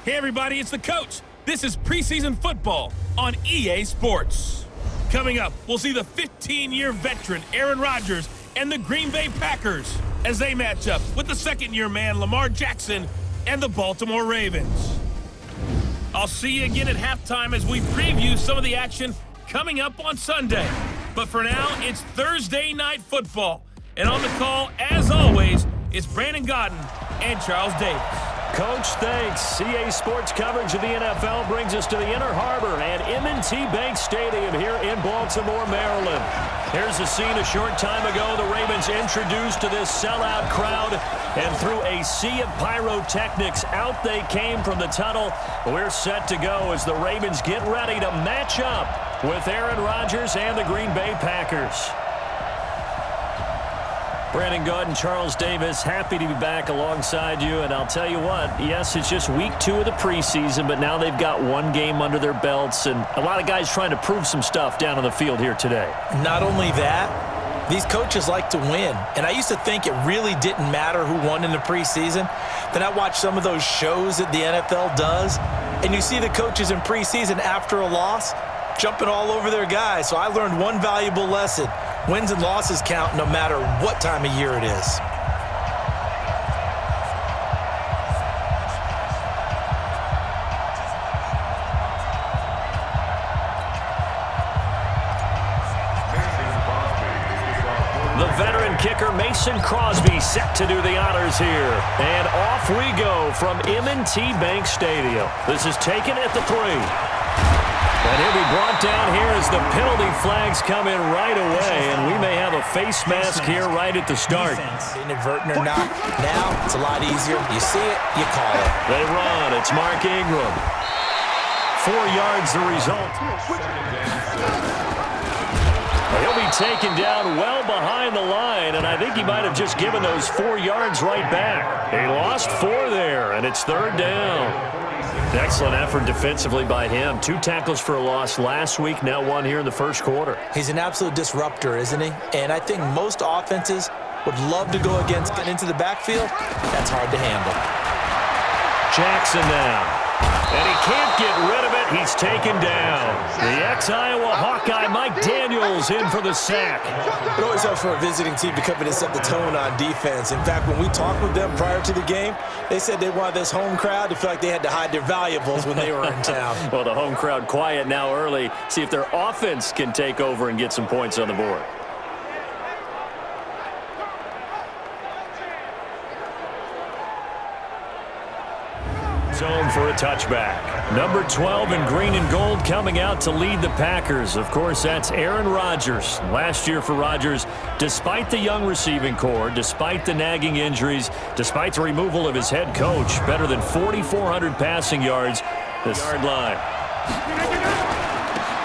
Hey everybody, it's the coach. This is preseason football on EA Sports. Coming up, we'll see the 15-year veteran Aaron Rodgers and the Green Bay Packers as they match up with the second-year man Lamar Jackson and the Baltimore Ravens. I'll see you again at halftime as we preview some of the action coming up on Sunday. But for now, it's Thursday Night Football. And on the call, as always, it's Brandon Godden and Charles Davis. Coach, thanks. CA Sports coverage of the NFL brings us to the Inner Harbor at M&T Bank Stadium here in Baltimore, Maryland. Here's the scene a short time ago. The Ravens introduced to this sellout crowd, and through a sea of pyrotechnics, out they came from the tunnel. We're set to go as the Ravens get ready to match up with Aaron Rodgers and the Green Bay Packers. Brandon Godden, Charles Davis, happy to be back alongside you. And I'll tell you what, yes, it's just week 2 of the preseason, but now they've got one game under their belts, and a lot of guys trying to prove some stuff down on the field here today. Not only that, these coaches like to win. And I used to think it really didn't matter who won in the preseason. Then I watched some of those shows that the NFL does, and you see the coaches in preseason after a loss jumping all over their guys. So I learned one valuable lesson. Wins and losses count no matter what time of year it is. The veteran kicker Mason Crosby set to do the honors here. And off we go from M&T Bank Stadium. This is taken at the 3. And he'll be brought down here as the penalty flags come in right away, and we may have a face mask here right at the start. Inadvertent or not, now it's a lot easier. You see it, you call it. They run. It's Mark Ingram. 4 yards the result. He'll be taken down well behind the line, and I think he might have just given those 4 yards right back. He lost 4 there, and it's 3rd down. Excellent effort defensively by him. 2 tackles for a loss last week, now 1 here in the first quarter. He's an absolute disruptor, isn't he? And I think most offenses would love to go against getting into the backfield. That's hard to handle. Jackson now. And he can't get rid of it. He's taken down. The ex-Iowa Hawkeye Mike Daniels in for the sack. It always helps for a visiting team to come in and set the tone on defense. In fact, when we talked with them prior to the game, they said they wanted this home crowd to feel like they had to hide their valuables when they were in town. Well, the home crowd quiet now early. See if their offense can take over and get some points on the board. Zone for a touchback. Number 12 in green and gold coming out to lead the Packers. Of course, that's Aaron Rodgers. Last year for Rodgers, despite the young receiving core, despite the nagging injuries, despite the removal of his head coach, better than 4,400 passing yards. The yard line.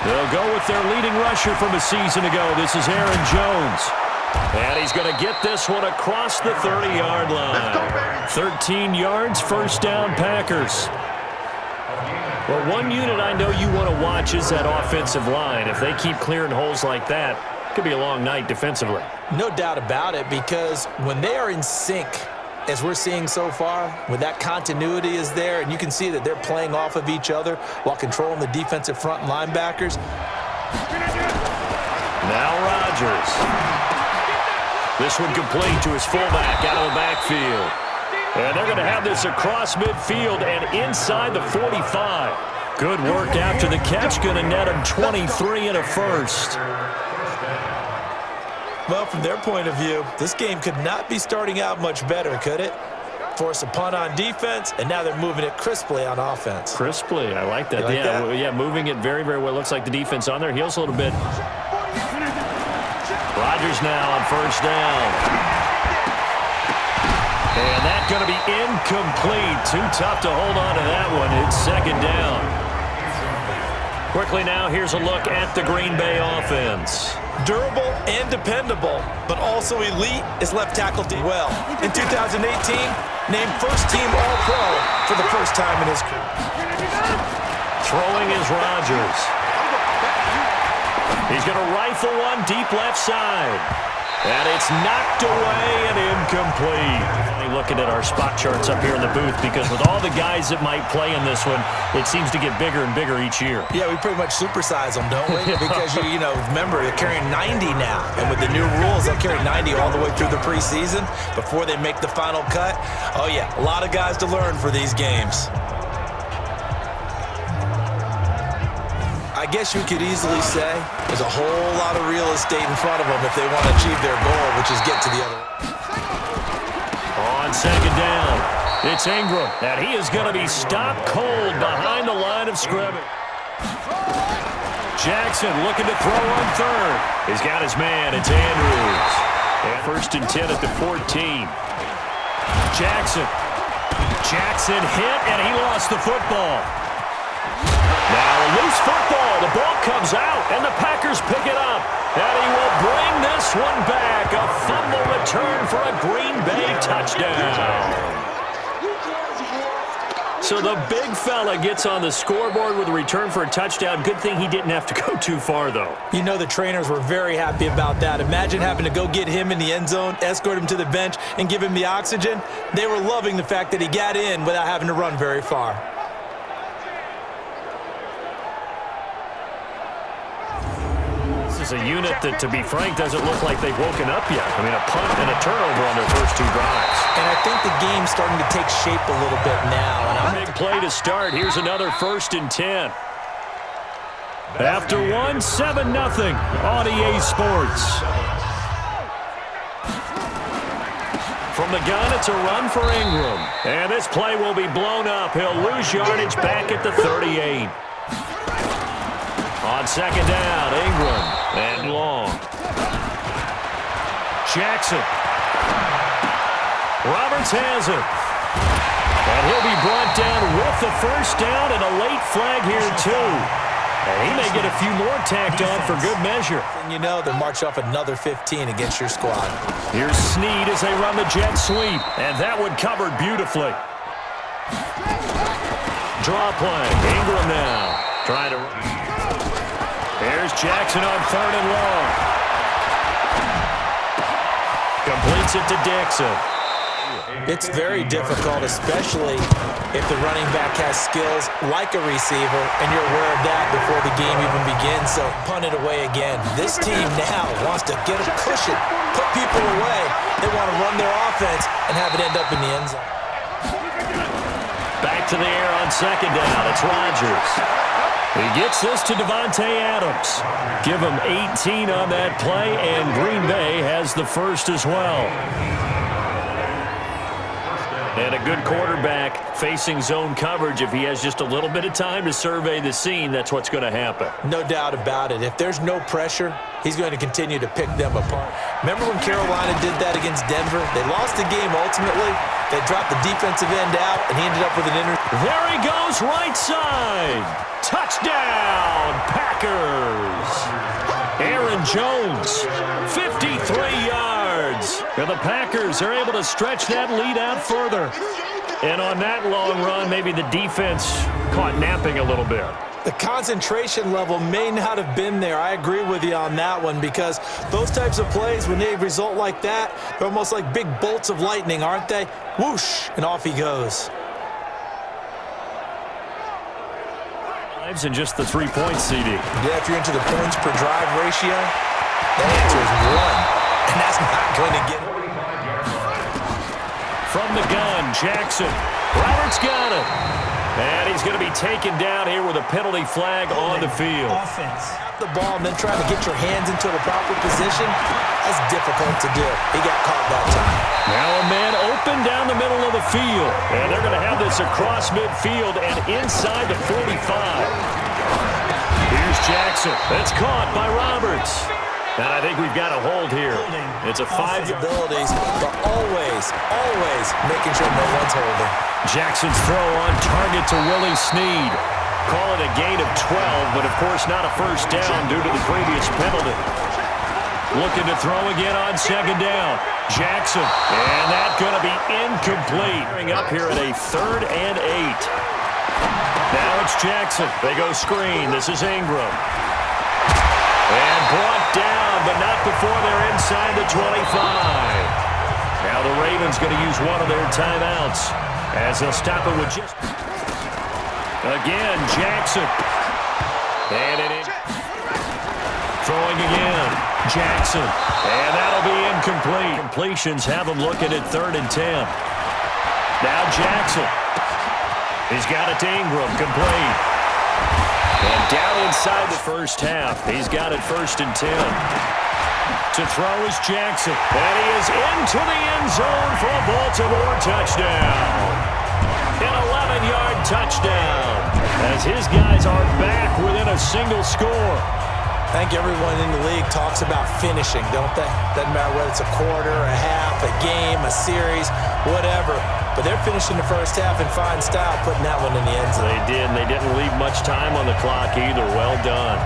They'll go with their leading rusher from a season ago. This is Aaron Jones. And he's going to get this one across the 30-yard line. 13 yards, first down, Packers. Well, one unit I know you want to watch is that offensive line. If they keep clearing holes like that, it could be a long night defensively. No doubt about it, because when they are in sync, as we're seeing so far, when that continuity is there, and you can see that they're playing off of each other while controlling the defensive front linebackers. Now Rodgers. This one complete to his fullback out of the backfield. And they're going to have this across midfield and inside the 45. Good work after the catch. Going to net him 23 and a first. Well, from their point of view, this game could not be starting out much better, could it? Force a punt on defense, and now they're moving it crisply on offense. Crisply, I like that. You like that? Yeah, moving it very, very well. Looks like the defense on their heels a little bit. Rodgers now on first down. And that's going to be incomplete. Too tough to hold on to that one. It's 2nd down. Quickly now, here's a look at the Green Bay offense. Durable and dependable, but also elite is left tackle well. In 2018, named first-team All-Pro for the first time in his career. Throwing is Rodgers. He's going to rifle one deep left side. And it's knocked away and incomplete. Looking at our spot charts up here in the booth, because with all the guys that might play in this one, it seems to get bigger and bigger each year. Yeah, we pretty much supersize them, don't we? Because, you know, remember, they're carrying 90 now. And with the new rules, they'll carry 90 all the way through the preseason before they make the final cut. Oh, yeah, a lot of guys to learn for these games. I guess you could easily say there's a whole lot of real estate in front of them if they want to achieve their goal, which is get to the other. On second down, it's Ingram, and he is going to be stopped cold behind the line of scrimmage. Jackson looking to throw on third. He's got his man. It's Andrews. And 1st and 10 at the 14. Jackson hit, and he lost the football. Now a loose football. The ball comes out, and the Packers pick it up. And he will bring this one back. A fumble return for a Green Bay touchdown. So the big fella gets on the scoreboard with a return for a touchdown. Good thing he didn't have to go too far, though. You know the trainers were very happy about that. Imagine having to go get him in the end zone, escort him to the bench, and give him the oxygen. They were loving the fact that he got in without having to run very far. This is a unit that, to be frank, doesn't look like they've woken up yet. I mean, a punt and a turnover on their first 2 drives. And I think the game's starting to take shape a little bit now. Big play to start. Here's another 1st and 10. After 1, 7-0 on EA Sports. From the gun, it's a run for Ingram. And this play will be blown up. He'll lose yardage back at the 38. On second down, Ingram. And long. Jackson. Roberts has it. And he'll be brought down with the first down and a late flag here, too. And he may get a few more tacked on for good measure. And you know, they'll march off another 15 against your squad. Here's Snead as they run the jet sweep. And that one covered beautifully. Draw play. Ingram now. Trying to run. There's Jackson on 3rd and long. Completes it to Dixon. It's very difficult, especially if the running back has skills like a receiver, and you're aware of that before the game even begins, so punt it away again. This team now wants to get a cushion, put people away. They want to run their offense and have it end up in the end zone. Back to the air on second down. It's Rodgers. He gets this to Devontae Adams. Give him 18 on that play, and Green Bay has the first as well. And a good quarterback facing zone coverage. If he has just a little bit of time to survey the scene, that's what's going to happen. No doubt about it. If there's no pressure, he's going to continue to pick them apart. Remember when Carolina did that against Denver? They lost the game ultimately. They dropped the defensive end out, and he ended up with an There he goes, right side. Touchdown, Packers. Aaron Jones, 53 yards. And the Packers are able to stretch that lead out further. And on that long run, maybe the defense caught napping a little bit. The concentration level may not have been there. I agree with you on that one, because those types of plays, when they result like that, they're almost like big bolts of lightning, aren't they? Whoosh, and off he goes. And just the 3 points, CD. Yeah, if you're into the points per drive ratio, that answer is 1, and that's not going to get it. From the gun, Jackson. Roberts got it. And he's going to be taken down here with a penalty flag on the field. Offense. The ball and then trying to get your hands into the proper position, that's difficult to do. He got caught that time. Now a man open down the middle of the field. And they're going to have this across midfield and inside the 45. Here's Jackson. That's caught by Roberts. And I think we've got a hold here. It's a 5 abilities, but always making sure no one's holding. Jackson's throw on target to Willie Snead. Call it a gain of 12, but of course not a first down due to the previous penalty. Looking to throw again on second down. Jackson, and that's going to be incomplete. Up here at a 3rd and 8. Now it's Jackson. They go screen. This is Ingram. And brought down, but not before they're inside the the 25. Now the Ravens going to use one of their timeouts as they'll stop it with just... Again, Jackson. And it in. Throwing again. Jackson. And that'll be incomplete. Completions have them looking at 3rd and 10. Now Jackson. He's got it to Ingram. Complete. And down inside the first half. He's got it 1st and 10. To throw is Jackson. And he is into the end zone for a Baltimore touchdown. An 11-yard touchdown as his guys are back within a single score. I think everyone in the league talks about finishing, don't they? Doesn't matter whether it's a quarter, a half, a game, a series, whatever. But they're finishing the first half in fine style, putting that one in the end zone. They did, and they didn't leave much time on the clock either. Well done.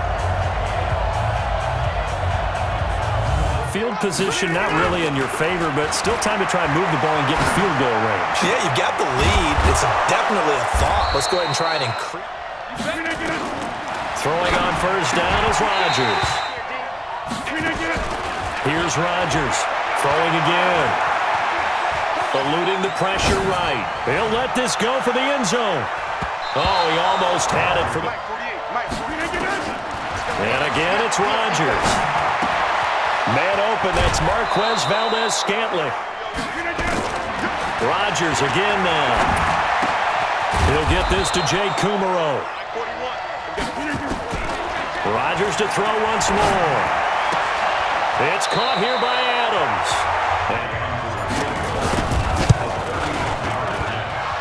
Field position not really in your favor, but still time to try and move the ball and get in field goal range. Yeah, you've got the lead. It's definitely a thought. Let's go ahead and try and increase. Throwing on first down is Rodgers. Here's Rodgers. Throwing again. Eluding the pressure right. He'll let this go for the end zone. Oh, he almost had it for the... And again, it's Rodgers. Man open, that's Marquez Valdez-Scantling. Rodgers again now. He'll get this to Jay Kumaro. Rodgers to throw once more. It's caught here by Adams.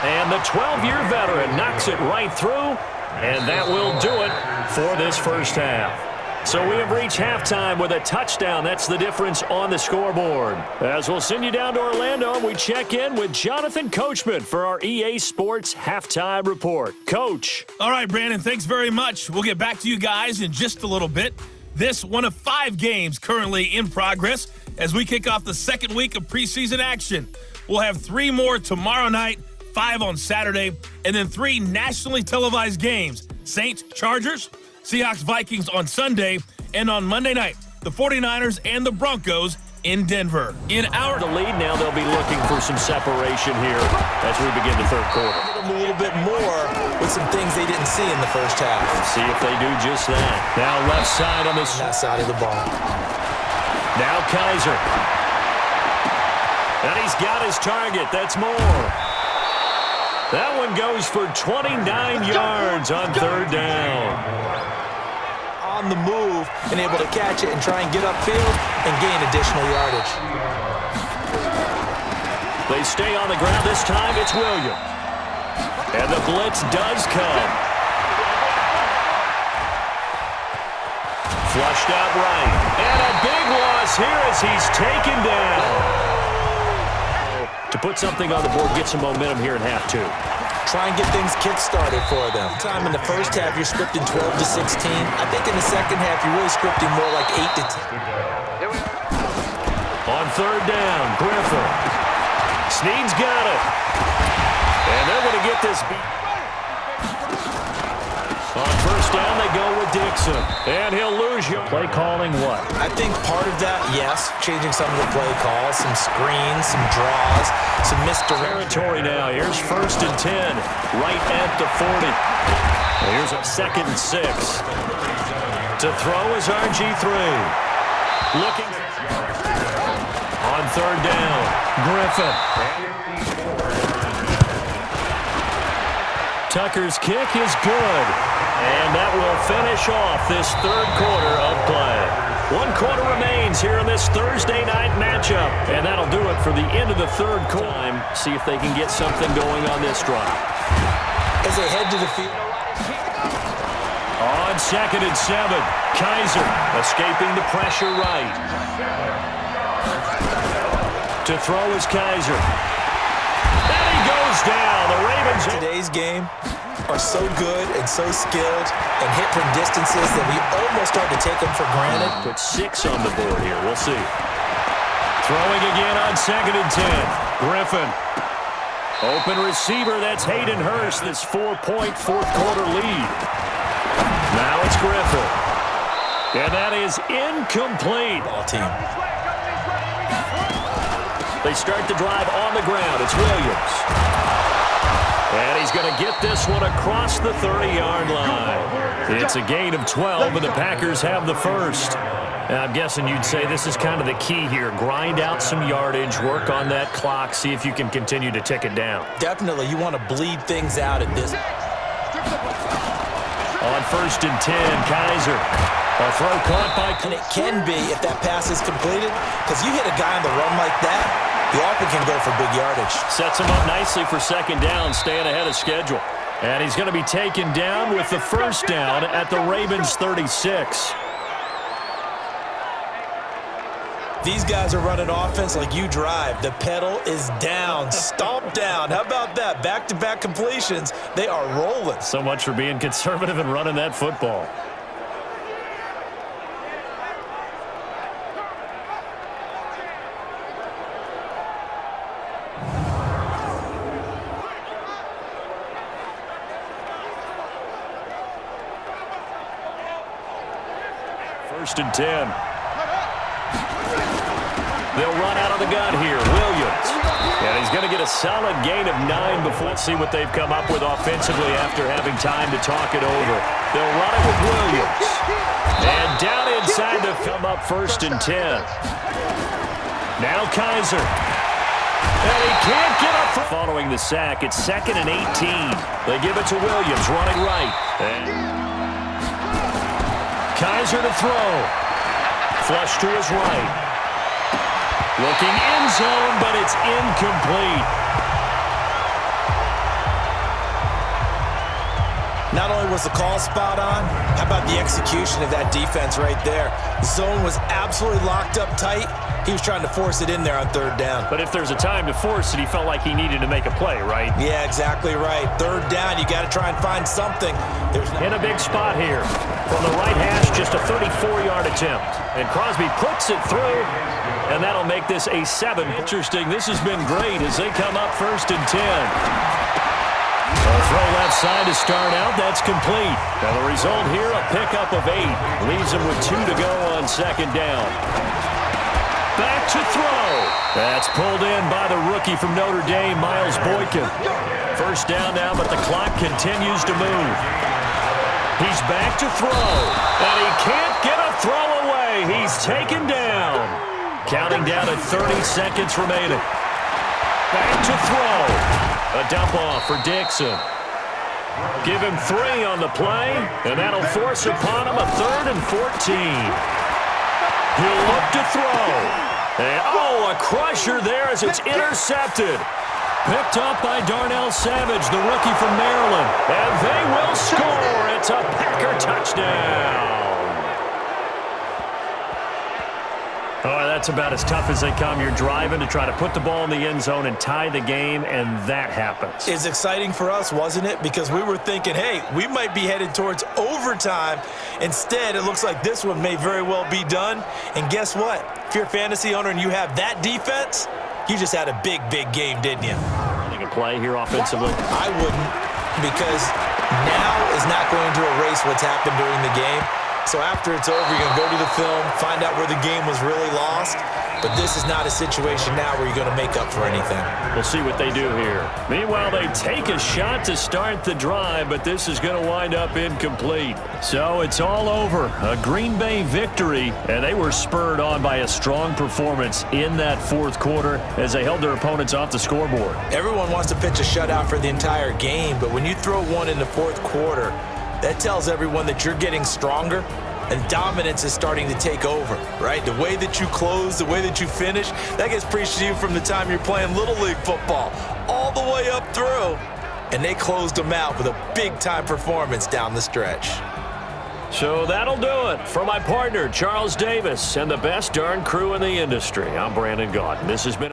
And the 12-year veteran knocks it right through, and that will do it for this first half. So we have reached halftime with a touchdown. That's the difference on the scoreboard. As we'll send you down to Orlando, we check in with Jonathan Coachman for our EA Sports Halftime Report. Coach. All right, Brandon, thanks very much. We'll get back to you guys in just a little bit. This one of 5 games currently in progress as we kick off the second week of preseason action. We'll have 3 more tomorrow night, 5 on Saturday, and then 3 nationally televised games. Saints, Chargers, Seahawks, Vikings on Sunday, and on Monday night, the 49ers and the Broncos in Denver. In our the lead now, they'll be looking for some separation here as we begin the third quarter. A little bit more with some things they didn't see in the first half. See if they do just that. Now left side on this. That side of the ball. Now Kaiser. And he's got his target. That's more. That one goes for 29 yards on 3rd down. On the move and able to catch it and try and get upfield and gain additional yardage. They stay on the ground. This time it's Williams. And the blitz does come. Flushed out right. And a big loss here as he's taken down. To put something on the board, get some momentum here in half 2. Try and get things kick-started for them. Time in the first half, you're scripting 12 to 16. I think in the second half, you're really scripting more like 8 to 10. On 3rd down, Griffin. Snead's got it. And they're going to get this beat. On 1st down, they go with Dixon. And he'll lose you. Play calling what? I think part of that, yes, changing some of the play calls, some screens, some draws, some misdirection. Territory now. Here's 1st and 10, right at the 40. Here's a 2nd and 6. To throw is RG3. Looking. On 3rd down, Griffin. Tucker's kick is good. And that will finish off this 3rd quarter of play. 1 quarter remains here in this Thursday night matchup. And that'll do it for the end of the 3rd quarter. See if they can get something going on this drive. As they head to the field. On 2nd and 7, Kaiser escaping the pressure right. To throw is Kaiser. And he goes down. The Ravens. Today's game are so good and so skilled and hit from distances that we almost start to take them for granted. Put 6 on the board here. We'll see. Throwing again on 2nd and 10. Griffin. Open receiver. That's Hayden Hurst. This 4-point 4th quarter lead. Now it's Griffin. And that is incomplete. Ball team. They start the drive on the ground. It's Williams. And he's going to get this one across the 30-yard line. It's a gain of 12, and the Packers have the first. And I'm guessing you'd say this is kind of the key here. Grind out some yardage, work on that clock, see if you can continue to tick it down. Definitely, you want to bleed things out at this. On 1st and 10, Kaiser. A throw caught by... And it can be if that pass is completed, because you hit a guy on the run like that, you often can go for big yardage. Sets him up nicely for 2nd down, staying ahead of schedule. And he's going to be taken down with the first down at the Ravens' 36. These guys are running offense like you drive. The pedal is down, stomp down. How about that? Back-to-back completions. They are rolling. So much for being conservative and running that football. First and 10. They'll run out of the gun here. Williams. And he's going to get a solid gain of 9 before. Let's see what they've come up with offensively after having time to talk it over. They'll run it with Williams. And down inside to come up 1st and 10. Now Kaiser. And he can't get up. Following the sack, it's 2nd and 18. They give it to Williams, running right. And Kaiser to throw. Flush to his right. Looking end zone, but it's incomplete. Not only was the call spot on, how about the execution of that defense right there? The zone was absolutely locked up tight. He was trying to force it in there on 3rd down. But if there's a time to force it, he felt like he needed to make a play, right? Yeah, exactly right. 3rd down, you got to try and find something. In a big spot here. From the right hash, just a 34-yard attempt. And Crosby puts it through, and that'll make this a 7. Interesting. This has been great as they come up 1st and 10. A throw left side to start out. That's complete. Now the result here, a pickup of 8. Leaves him with 2 to go on 2nd down. Back to throw. That's pulled in by the rookie from Notre Dame, Miles Boykin. 1st down now, but the clock continues to move. He's back to throw. And he can't get a throw away. He's taken down. Counting down at 30 seconds remaining. Back to throw. A dump off for Dixon. Give him 3 on the play, and that'll force upon him a 3rd and 14. He'll look to throw. And, a crusher there as it's intercepted. Picked up by Darnell Savage, the rookie from Maryland. And they will score. It's a Packer touchdown. Oh, that's about as tough as they come. You're driving to try to put the ball in the end zone and tie the game, and that happens. It's exciting for us, wasn't it? Because we were thinking, hey, we might be headed towards overtime. Instead, it looks like this one may very well be done. And guess what? If you're a fantasy owner and you have that defense, you just had a big, big game, didn't you? Running a play here offensively. I wouldn't, because now is not going to erase what's happened during the game. So after it's over, you're going to go to the film, find out where the game was really lost. But this is not a situation now where you're going to make up for anything. We'll see what they do here. Meanwhile, they take a shot to start the drive, but this is going to wind up incomplete. So it's all over. A Green Bay victory, and they were spurred on by a strong performance in that 4th quarter as they held their opponents off the scoreboard. Everyone wants to pitch a shutout for the entire game, but when you throw one in the 4th quarter, that tells everyone that you're getting stronger and dominance is starting to take over, right? The way that you close, the way that you finish, that gets preached to you from the time you're playing Little League football all the way up through. And they closed them out with a big-time performance down the stretch. So that'll do it. For my partner, Charles Davis, and the best darn crew in the industry, I'm Brandon Gaudin. This has been